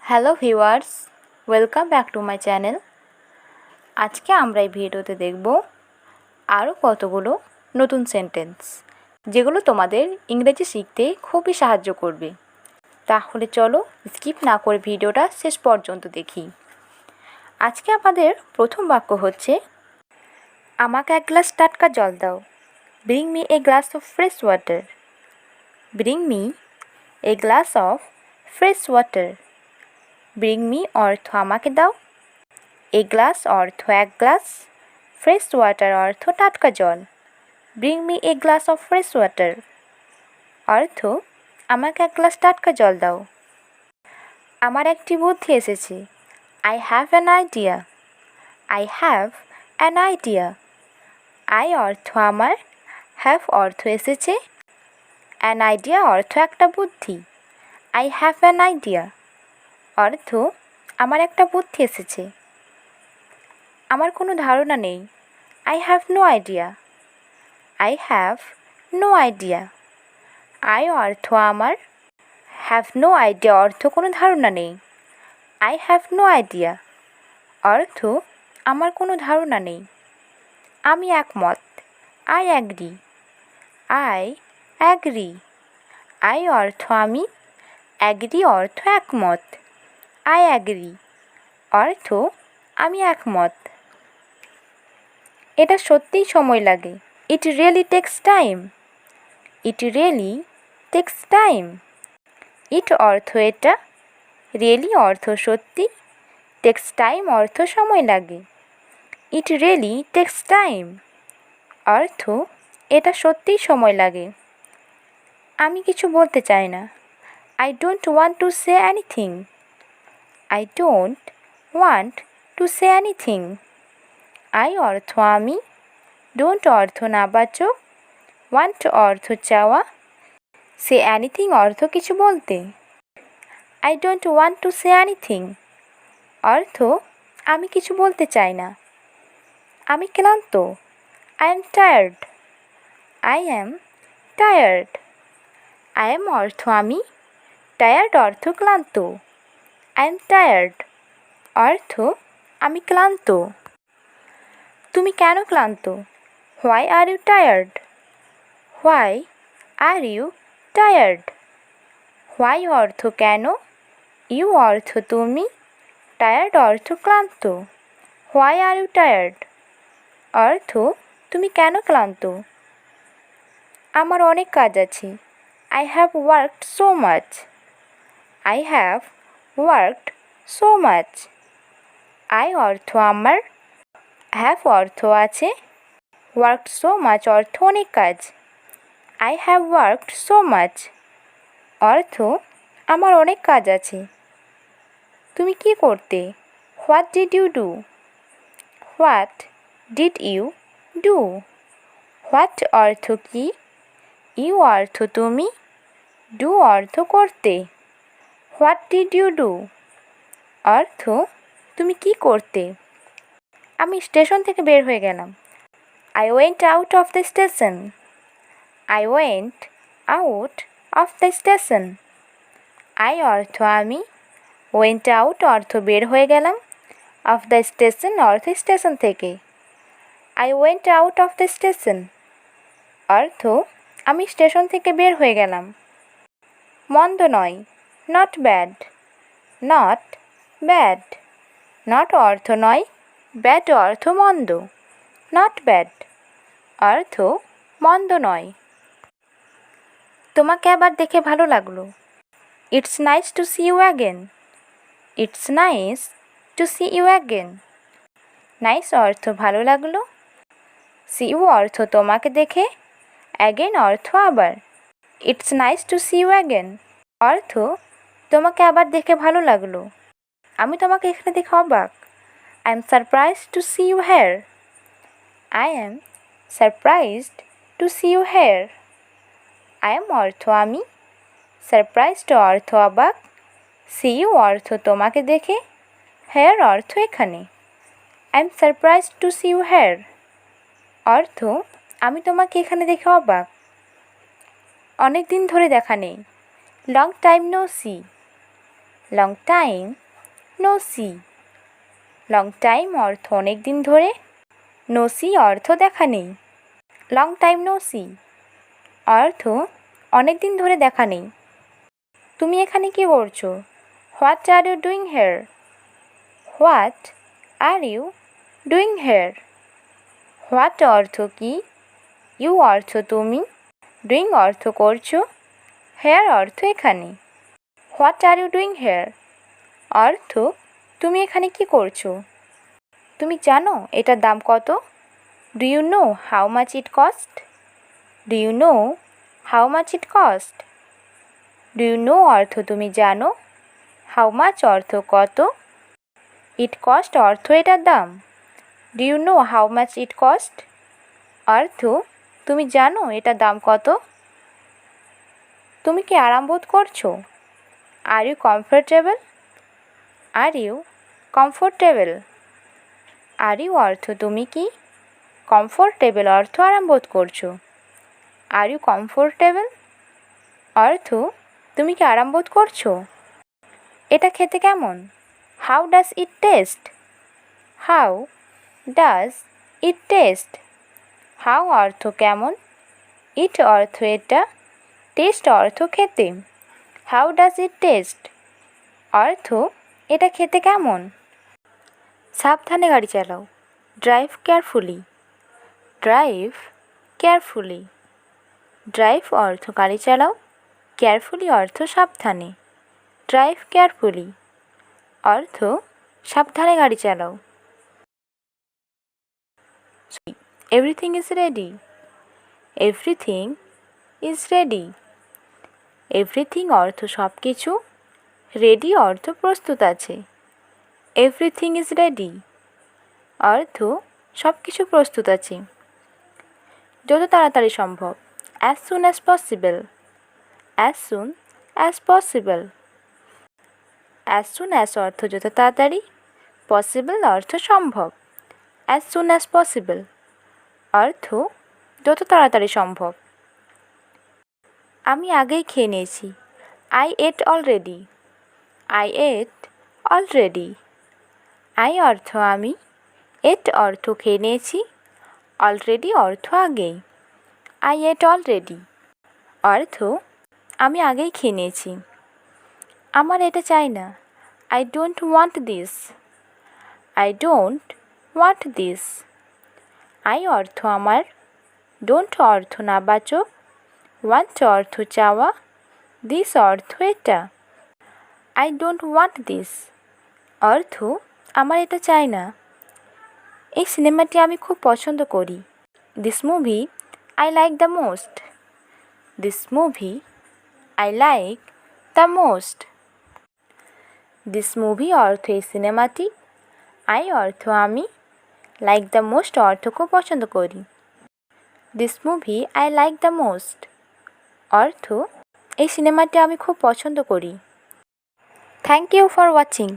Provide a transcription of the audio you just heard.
Hello viewers, welcome back to my channel. আজকে আমরা এই ভিডিওতে দেখব আরও কতগুলো নতুন সেন্টেন্স যেগুলো তোমাদের ইংরেজি শিখতে খুবই সাহায্য করবে। তাহলে চলো স্কিপ না করে ভিডিওটা শেষ পর্যন্ত দেখি। আজকে আমাদের প্রথম বাক্য হচ্ছে, আমাকে এক গ্লাস টাটকা জল দাও। Bring me a glass of fresh water. Bring me a glass of fresh water. Bring me অর্থ আমাকে দাও, এ গ্লাস অর্থ এক গ্লাস, ফ্রেশ ওয়াটার অর্থ টাটকা জল। Bring me a glass of fresh water অর্থ আমাকে এক গ্লাস টাটকা জল দাও। আমার একটি বুদ্ধি এসেছে। I have an idea. I have an idea. I অর্থ আমার, হ্যাভ অর্থ এসেছে, অ্যান আইডিয়া অর্থ একটা বুদ্ধি। আই হ্যাভ অ্যান আইডিয়া অর্থ আমার একটা বুদ্ধি এসেছে। আমার কোনো ধারণা নেই। I have no idea. I have no idea. I অর্থ আমার, হ্যাভ নো আইডিয়া অর্থ কোনো ধারণা নেই। আই হ্যাভ নো আইডিয়া অর্থ আমার কোনো ধারণা নেই। আমি একমত। I agree. I agree. I অর্থ আমি, অ্যাগ্রি অর্থ একমত। আই অ্যাগ্রি অর্থ আমি একমত। এটা সত্যিই সময় লাগে। It really takes time. It really takes time. It অর্থ এটা, রিয়েলি অর্থ সত্যি, টেক্স টাইম অর্থ সময় লাগে। ইট রিয়েলি টেক্স টাইম অর্থ এটা সত্যিই সময় লাগে। আমি কিছু বলতে চাই না। I don't want to say anything. I don't want to say anything. I অর্থ আমি, ডোন্ট অর্থ নাবাচক, ওয়ান্ট অর্থ চাওয়া, সে এনিথিং অর্থ কিছু বলতে। I don't want to say anything অর্থ আমি কিছু বলতে চাই না। আমি ক্লান্ত। I am tired. I am tired. I am অর্থ আমি, টায়ার্ড অর্থ ক্লান্ত। আই এম টায়ার্ড অর্থ আমি ক্লান্ত। তুমি কেন ক্লান্ত? Why are you tired? Why are you tired. Why অর্থ কেন, ইউ অর্থ তুমি, টায়ার্ড অর্থ ক্লান্ত। হোয়াই আর ইউ টায়ার্ড অর্থ তুমি কেন ক্লান্ত। আমার অনেক কাজ আছে। I have worked so much. I have worked so much. I অর্থ আমার, হ্যাভ অর্থ আছে, ওয়ার্কড সো মাচ অর্থ অনেক কাজ। I have worked so much অর্থ আমার অনেক কাজ আছে। তুমি কি করতে? What did you do? What did you do. What অর্থ কি, ইউ অর্থ তুমি, ডু অর্থ করতে। হোয়াট ডিড ইউ ডু অর্থ তুমি কি করতে। আমি স্টেশন থেকে বের হয়ে গেলাম। I went out of the station. I went out of the station. I অর্থ আমি, ওয়েন্ট আউট অর্থ বের হয়ে গেলাম, অফ দ্য স্টেশন অর্থ স্টেশন থেকে। I went out of the station অর্থ আমি স্টেশন থেকে বের হয়ে গেলাম। মন্দ নয়। Not bad. Not bad. Not অর্থ নয়, ব্যাড অর্থ মন্দ। নট ব্যাড অর্থ মন্দ নয়। তোমাকে আবার দেখে ভালো লাগলো। It's nice to see you again. It's nice to see you again. Nice অর্থ ভালো লাগলো, সি ইউ অর্থ তোমাকে দেখে, অ্যাগেন অর্থ আবার। It's nice to see you again অর্থ তোমাকে আবার দেখে ভালো লাগলো। আমি তোমাকে এখানে দেখে অবাক। I am surprised to see you here. I am surprised to see you here. I am অর্থ আমি, সারপ্রাইজড অর্থ অবাক, সি ইউ অর্থ তোমাকে দেখে, হেয়ার অর্থ এখানে। I am surprised to see you here অর্থ আমি তোমাকে এখানে দেখে অবাক। অনেক দিন ধরে দেখা নেই। Long time no see. Long time no see. Long time অর্থ অনেক দিন ধরে, নো সি অর্থ দেখা নেই। লং টাইম নো সি অর্থ অনেক দিন ধরে দেখা নেই। তুমি এখানে কি করছো? What are you doing here? What are you doing here? What অর্থ কি, ইউ অর্থ তুমি, ডুইং অর্থ করছো, হেয়ার অর্থ এখানে। What are you doing here অর্থ তুমি এখানে কি করছো? তুমি জানো এটার দাম কত? Do you know how much it cost? Do you know how much it cost? Do you know অর্থ তুমি জানো, হাউ মাচ অর্থ কত, ইট কস্ট অর্থ এটার দাম। Do you know how much it cost অর্থ তুমি জানো এটার দাম কত? তুমি কি আরাম বোধ করছো? Are you comfortable? Are you comfortable? Are you অর্থ তুমি কি, কমফোর্টেবল অর্থ আরাম বোধ করছো। আর ইউ কমফোর্টেবল অর্থ তুমি কি আরাম বোধ করছো? এটা খেতে কেমন? How does it test? How does it test? How অর্থ কেমন, ইট অর্থ এটা, টেস্ট অর্থ খেতে। হাউ ডাজ ইট টেস্ট অর্থ এটা খেতে কেমন? সাবধানে গাড়ি চালাও, drive carefully. Drive carefully. Drive অর্থ গাড়ি চালাও, কেয়ারফুলি অর্থ সাবধানে। ড্রাইভ কেয়ারফুলি অর্থ সাবধানে গাড়ি চালাও। Everything is ready. Everything is ready. Everything অর্থ সব কিছু, রেডি অর্থ প্রস্তুত আছে। এভরিথিং ইজ রেডি অর্থ সব কিছু প্রস্তুত আছে। যত তাড়াতাড়ি সম্ভব, as soon as possible. As soon as possible. As soon as অর্থ যত তাড়াতাড়ি, পসিবল অর্থ সম্ভব। অ্যাজ সুন অ্যাজ পসিবল অর্থ যত তাড়াতাড়ি সম্ভব। আমি আগেই খেয়ে নিয়েছি, I ate already. I ate already. I অর্থ আমি, এট অর্থ খেয়ে নিয়েছি, অলরেডি অর্থ আগেই। আই এট অলরেডি অর্থ আমি আগেই খেয়ে নিয়েছি। আমার এটা চাই না, I don't want this. I don't want this. I অর্থ আমার, ডোন্ট অর্থ নাবাচক, ওয়ান্ট অর্থ চাওয়া, দিস অর্থ এটা। আই ডোন্ট ওয়ান্ট দিস অর্থ আমার এটা চাই না। এই সিনেমাটি আমি খুব পছন্দ করি। This movie I like the most. This movie I like the most. This movie অর্থ এই সিনেমাটি, আই অর্থ আমি, লাইক দ্য মোস্ট অর্থ খুব পছন্দ করি। This movie I like the most অর্থ এই সিনেমাটি আমি খুব পছন্দ করি। Thank you for watching.